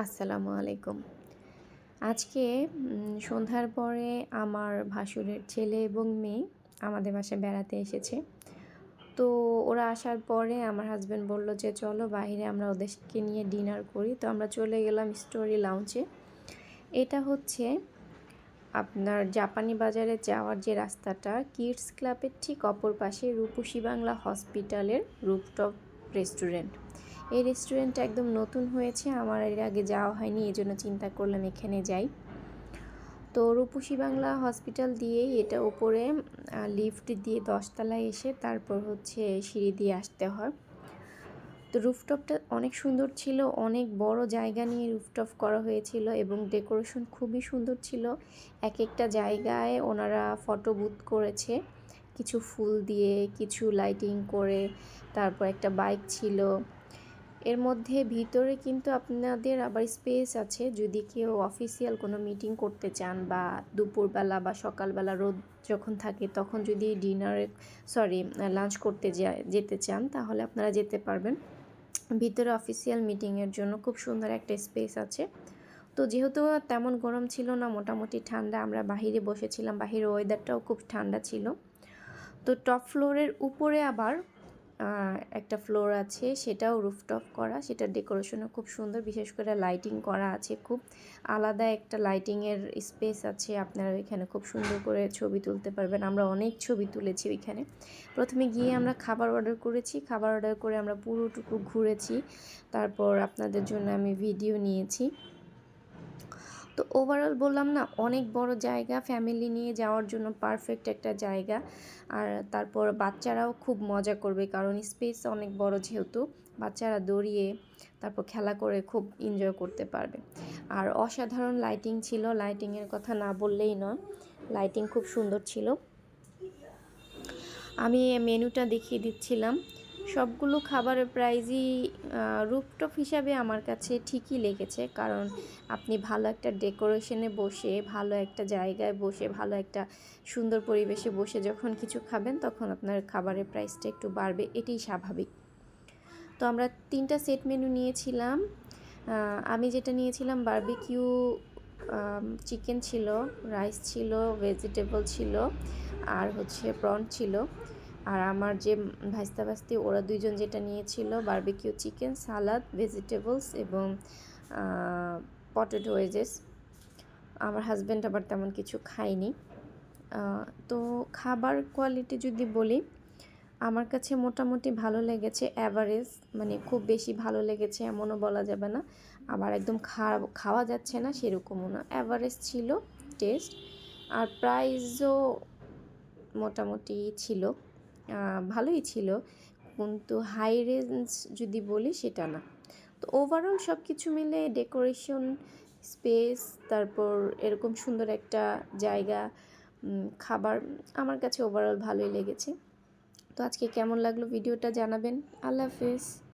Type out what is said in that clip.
আসসালামু আলাইকুম। আজকে সন্ধ্যার পরে আমার ভাসুরের ছেলে এবং মেয়ে আমাদের বাসায় বেড়াতে এসেছে। তো ওরা আসার পরে আমার হাসব্যান্ড বলল যে, "চলো বাহিরে আমরা ওদেরকে নিয়ে ডিনার করি।" তো আমরা চলে গেলাম স্টোরি লাউঞ্জে। এটা হচ্ছে আপনার জাপানি বাজারে যাওয়ার যে রাস্তাটা, কিডস ক্লাবের ঠিক অপর পাশে রূপসী বাংলা হসপিটালের রুফটপ রেস্টুরেন্ট। এই রেস্টুরেন্টটা একদম নতুন হয়েছে, আমার এর আগে যাওয়া হয়নি, এজন্য চিন্তা করলাম এখানে যাই। তো রূপসী বাংলা হসপিটাল দিয়েই এটা উপরে লিফট দিয়ে 10 তলায় এসে তারপর হচ্ছে সিঁড়ি দিয়ে আসতে হয়। তো রুফটপটা অনেক সুন্দর ছিল, অনেক বড় জায়গা নিয়ে রুফটপ করা হয়েছিল এবং ডেকোরেশন খুবই সুন্দর ছিল। এক একটা জায়গায় ওনারা ফটো বুথ করেছে, কিছু ফুল দিয়ে, কিছু লাইটিং করে, তারপর একটা বাইক ছিল। এর মধ্যে ভিতরে কিন্তু আপনাদের আবার স্পেস আছে, যদি কেউ অফিসিয়াল কোনো মিটিং করতে চান বা দুপুরবেলা বা সকালবেলা রোদ যখন থাকে তখন যদি লাঞ্চ করতে যেতে চান তাহলে আপনারা যেতে পারবেন। ভিতরে অফিসিয়াল মিটিংয়ের জন্য খুব সুন্দর একটা স্পেস আছে। তো যেহেতু তেমন গরম ছিল না, মোটামুটি ঠান্ডা, আমরা বাহিরে বসেছিলাম, বাহিরের ওয়েদারটাও খুব ঠান্ডা ছিল। তো টপ ফ্লোরের উপরে আবার একটা ফ্লোর আছে, সেটাও রুফটপ করা, সেটার ডেকোরেশনও খুব সুন্দর, বিশেষ করে লাইটিং করা আছে, খুব আলাদা একটা লাইটিংয়ের স্পেস আছে, আপনারা ওইখানে খুব সুন্দর করে ছবি তুলতে পারবেন। আমরা অনেক ছবি তুলেছি ওইখানে। প্রথমে গিয়ে আমরা খাবার অর্ডার করেছি, খাবার অর্ডার করে আমরা পুরোটুকু ঘুরেছি, তারপর আপনাদের জন্য আমি ভিডিও নিয়েছি। তো ওভারঅল বললাম না, অনেক বড় জায়গা, ফ্যামিলি নিয়ে যাওয়ার জন্য পারফেক্ট একটা জায়গা। আর তারপর বাচ্চারাও খুব মজা করবে, কারণ স্পেস অনেক বড়, যেহেতু বাচ্চারা দৌড়িয়ে তারপর খেলা করে খুব এনজয় করতে পারবে। আর অসাধারণ লাইটিং ছিল, লাইটিংয়ের কথা না বললেই নয়, লাইটিং খুব সুন্দর ছিল। আমি মেনুটা দেখিয়ে দিচ্ছিলাম। সবগুলো খাবারের প্রাইসই রুফটপ হিসাবে আমার কাছে ঠিকই লেগেছে, কারণ আপনি ভালো একটা ডেকোরেশনে বসে, ভালো একটা জায়গায় বসে, ভালো একটা সুন্দর পরিবেশে বসে যখন কিছু খাবেন তখন আপনার খাবারের প্রাইসটা একটু বাড়বে, এটাই স্বাভাবিক। তো আমরা 3টা সেট মেনু নিয়েছিলাম। আমি যেটা নিয়েছিলাম বারবিকিউ চিকেন ছিল, রাইস ছিল, ভেজিটেবল ছিল, আর হচ্ছে প্রন ছিল। আর আমার যে ভাস্তি ওরা দুইজন যেটা নিয়েছিল বারবিকিউ চিকেন, সালাদ, ভেজিটেবলস এবং পটেটো ওয়েজেস। আমার হাজব্যান্ড আবার তেমন কিছু খায়নি। তো খাবার কোয়ালিটি যদি বলি, আমার কাছে মোটামুটি ভালো লেগেছে, অ্যাভারেজ, মানে খুব বেশি ভালো লেগেছে এমনও বলা যাবে না, আবার একদম খাওয়া যাচ্ছে না সেরকমও না, অ্যাভারেজ ছিল টেস্ট। আর প্রাইসও মোটামুটি ছিল, ভালোই ছিল, কিন্তু হাই রেঞ্জ যদি বলি সেটা না। তো ওভারঅল সব কিছু মিলে ডেকোরেশন, স্পেস, তারপর এরকম সুন্দর একটা জায়গা, খাবার, আমার কাছে ওভারঅল ভালোই লেগেছে। তো আজকে কেমন লাগলো ভিডিওটা জানাবেন। আল্লাহ হাফেজ।